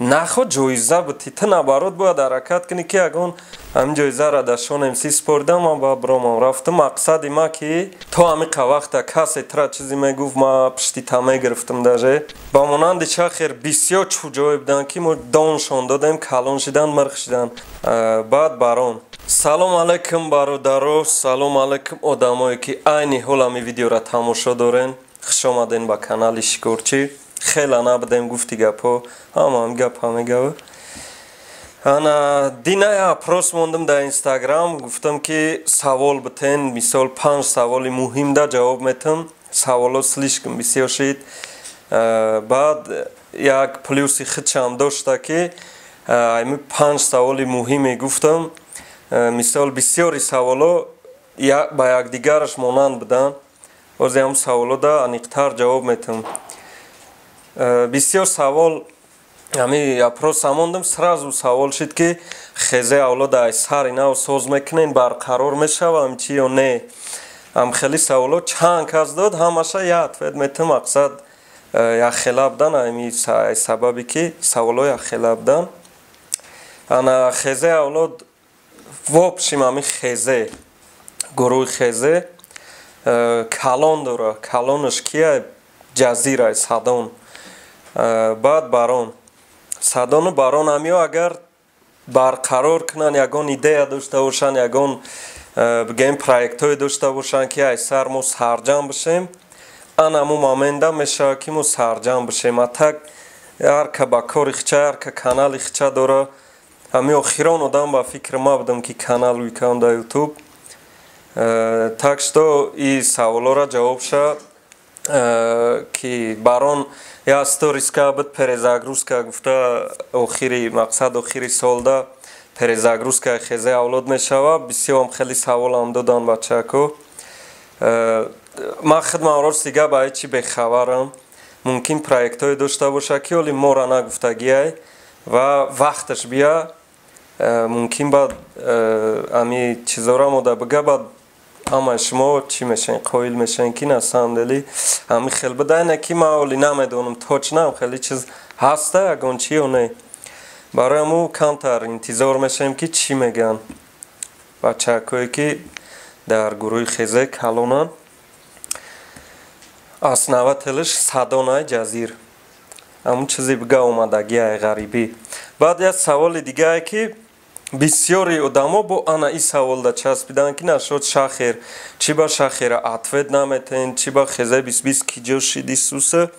нахо ҷоиза бути ту наоборот бояд ҳаракат кунӣ ки ягон ҳамин ҷоизаро дар шонемсӣ спордам ман ба биромам рафтам мақсади ма ки то ҳамиқа вақта касе тра чизе мегуфт ма пишти та мегирифтам даже ба монанди чахер бисёр чӯ ҷое буданд ки мо доншон додем калон шиданд мирх шиданд баъд барон салом алайкум бародаро салом алайкум одамое ки айни ҳол ҳами видеоро тамошо дорен хушомаден ба канали Шикорчӣ хела набудем гуфти гапҳо ҳамаам гапҳа мегава ана дина апрос мондам дар инстаграм гуфтам ки савол битен мисол 5 саволи муҳимда ҷавоб метам саволо слишком бисёр шид баъд як плюси худшам дошта ки ами 5 саволи муҳиме гуфтам мисол бисёри саволо ба якдигараш монанд буданд ози ҳам саволода аниқтар ҷавоб метам бисёр савол ами апрос мондам сразу савол шид ки хезе авлода ай сари нав соз мекунен барқарор мешавам чи ё не ам хели саволо чанд кас дод ҳамаша я ответ метам мақсад яхела будан ами сабаби ки саволо яхела будан ана хезе авлод вобшим ами хезе гурӯҳи хезе калон дора калонаш кия ҷазира садон баъд барон садону барон ҳамиё агар барқарор кунанд ягон идея дошта бошанд ягон бигем проектҳое дошта бошанд ки ай сар мо сарҷам бишем ан ҳамун момента мешавад ки мо сарҷам бишем атак ҳарка ба кори хича ҳарка канали хича дора ҳами охирон одам ба фикри ма будам ки канал викам дар ютуб так что и саволора ҷавобша ки барон я сториска буд перезагрузка гуфта охири мақсад охири солда перезагрузка хезе авлод мешава бисёрам хели саволам додан бачако ман хидмамро сига ба ҳечи бехабарам мумкин проектҳое дошта боша ки оли мора нагуфтагиай ва вақташ бия мумкин баъд ами чизора мода бига баъд ама шумо чӣ мешавен қоил мешавен ки на самом деле ҳами хел бидайна ки ман оли намедонам точнам хеле чиз ҳаста ягон чи ё не барои ҳаму камтар интизор мешавем ки чӣ мегӯянд бачакое ки дар гурӯҳи хезе калонанд основателиш садонай ҷазир ҳамун чизи бига омадагиай ғарибӣ баъд як саволи дигае ки бисёри одамо бо ана и саволда часпиданд ки нашод шахер чи ба шахера ответ наметен чи ба хезе 2020 киҷо шиди суса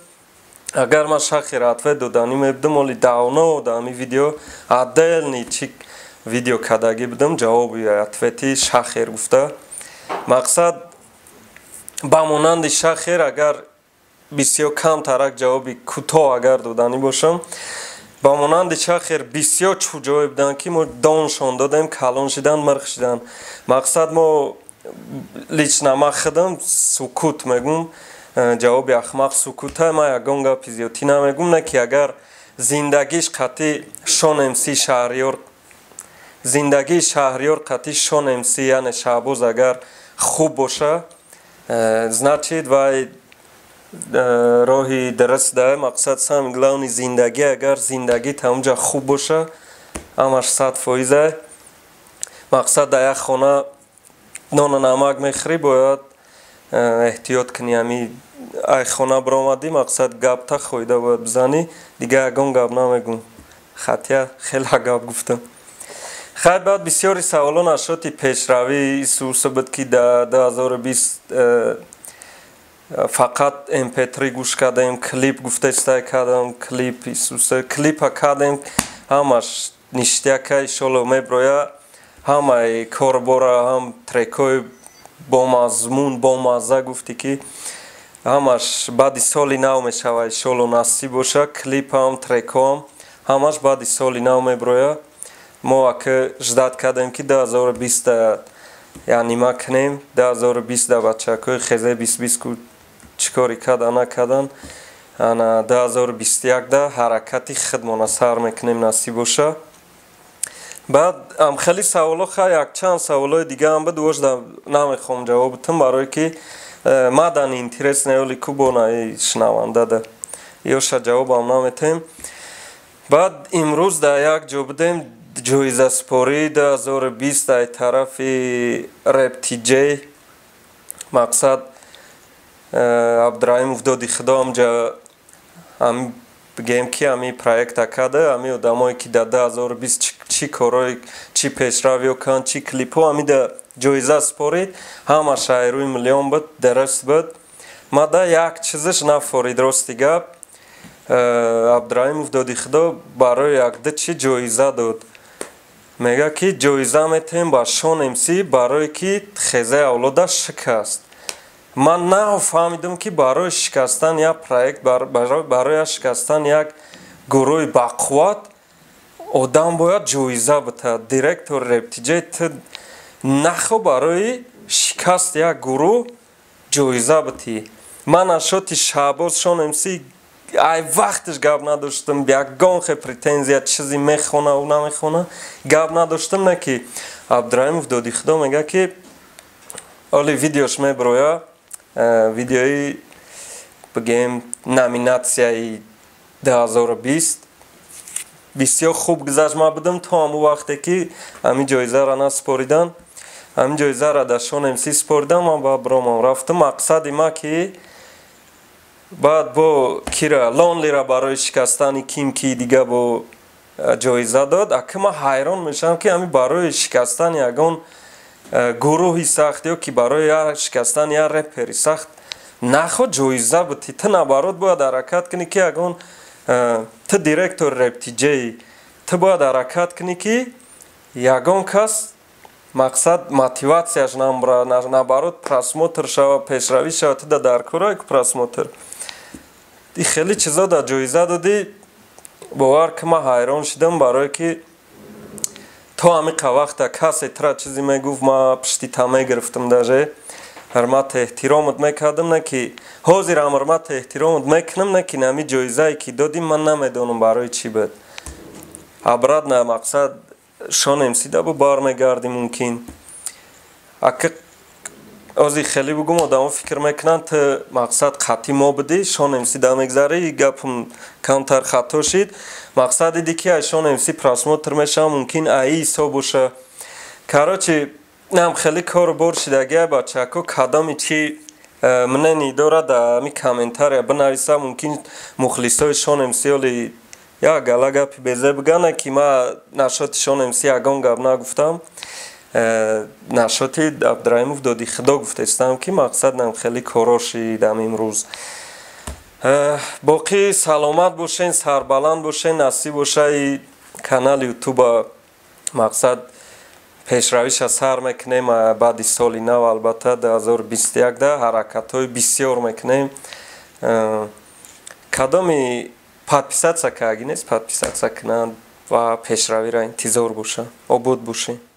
агар ман шахера ответ доданӣ мебудам оли давно да ами видео отдельни чи видео кадаги будам ҷавоби ответи шахер гуфта мақсад ба монанди шахер агар бисёр камтарак ҷавоби кӯтоҳ агар доданӣ бошам ба монанди шахер бисёр чӯ ҷое буданд ки мо доншон додем калон шиданд мирх шиданд мақсад мо лично ман худам сукут мегум ҷавоби ахмақ сукута ман ягон гапи зиёдӣ намегум не ки агар зиндагиш қатъи шонемси шаҳриёр зиндагии шаҳриёр қатъи шонемси яъне шаҳбоз агар хуб боша значит вай роҳи дараст дар мақсад сами главни зиндагӣ агар зиндагӣ тамоҷа хуб боша ҳамаш 100% мақсад дар як хона нону намак мехӯрӣ бояд эҳтиёт кунӣ ами ай хона биромадӣ мақсад гапта хоида бояд бизанӣ дигар ягон гап намегӯм хатя хела гап гуфтам хай баъд бисёри саволо нашоти пешравии суса буд ки дар 2020 фақат mp3 гӯш кардем клип гуфтастай кардам клип исуса клипа кардем ҳамаш ништяка иншолло меброя ҳамаи корбора ҳам трекҳои бомазмун бомазза гуфтӣ ки ҳамаш баъди соли нав мешава иншолло насиб боша клипам трекҳоам ҳамаш баъди соли нав меброя мо ака ждат кардем ки 2020 янима кунем 2020 да бачакои хезе 2020 чикори када накадан ана 2021 да ҳаракати худмона сар мекунем насиб боша баъд ам хели саволо ха якчанд саволои дига ам буд вожда намехоҳам ҷавоб битам барое ки мадани интересне оли кубонаи шунаванда да ёша ҷавобам наметем баъд имрӯз дар як ҷо будем ҷоизаспории 2020 дар тарафи рептиҷей мақсад абдураимов доди худо амҷа бигем ки ами проекта када ами одамое ки дар 2020 чӣ корҳои чӣ пешравиё канд чӣ клипҳо амида ҷоиза спорид ҳама шаҳрҳои миллион буд дараст буд мада як чизаш нафорид рости гап абдураимов доди худо барои якда чӣ ҷоиза дод мега ки ҷоиза метем ба Шон МС барое ки хезаи авлода шикаст ман нафаҳмидам ки барои шикастан як проект барои шикастан як гурӯҳи бақувват одам бояд ҷоиза битад директор рептиҷе нахо барои шикаст як гурӯҳ ҷоиза битӣ ман ашоти Шаҳбоз Шон МС ай вақташ гап надоштам ягон хел претензия чизе мехона ӯ намехона гап надоштам не ки абдураимов доди худо мега ки оли видеош мебироя видеои бигем номинатсияи 2020 бисёр хуб гузашт ман будам то ҳамун вақте ки ҳамин ҷоизаро наспоридан ҳамин ҷоизаро дар Шон МС споридан ман ба биромам рафтам мақсади ма ки баъд бо кира лонлира барои шикастани ким ки дига бо ҷоиза дод ака ман ҳайрон мешавам ки ҳамин барои шикастани ягон гурӯҳи сахт ё ки барои шикастани як репери сахт нахо ҷоиза битӣ ту набарот бояд ҳаракат кунӣ ки ягон ту директор рептиҷаи ту бояд ҳаракат кунӣ ки ягон кас мақсад мотиватсияш набарот просмотр шава пешравӣ шава ту дар кораи просмотр и хеле чизо дар ҷоиза додӣ бовар ки ман ҳайрон шудам барое ки то ҳамиқа вақта касе тура чизе мегуфт ман пишти та мегирифтам даже ҳурмату эҳтиромат мекардам не ки ҳозирам ҳурмату эҳтиромат мекунам не ки ҳамин ҷоизае ки додим ман намедонам барои чӣ буд обратно мақсад Шон МС дабо бармегарди мумкин ака ози хеле бугум одамо фикр мекунанд ту мақсад қатъи мо будӣ Шон МС да мегзарӣ гапам камтар хато шид мақсади ди ки ай Шон МС просмотр мешава мумкин аи ҳисоб боша короче нам хеле кору бор шидагия бачако кадоми чи мнение дорад ами комментария бинависа мумкин мухлисои Шон МС оли як гала гапи безе бигане ки ма нашоти Шон МС ягон гап нагуфтам нашоти абдураимов доди худо гуфтаистам ки мақсад нам хеле коро шидам имрӯз боқӣ саломат бошен сарбаланд бошен насиб боша и канали ютуба мақсад пешравиша сар мекунем баъди соли нав албатта 2021 да ҳаракатҳои бисёр мекунем кадоми подписатсия кардагӣ нест подписатсия кунанд ва пешравиро интизор боша обод бошед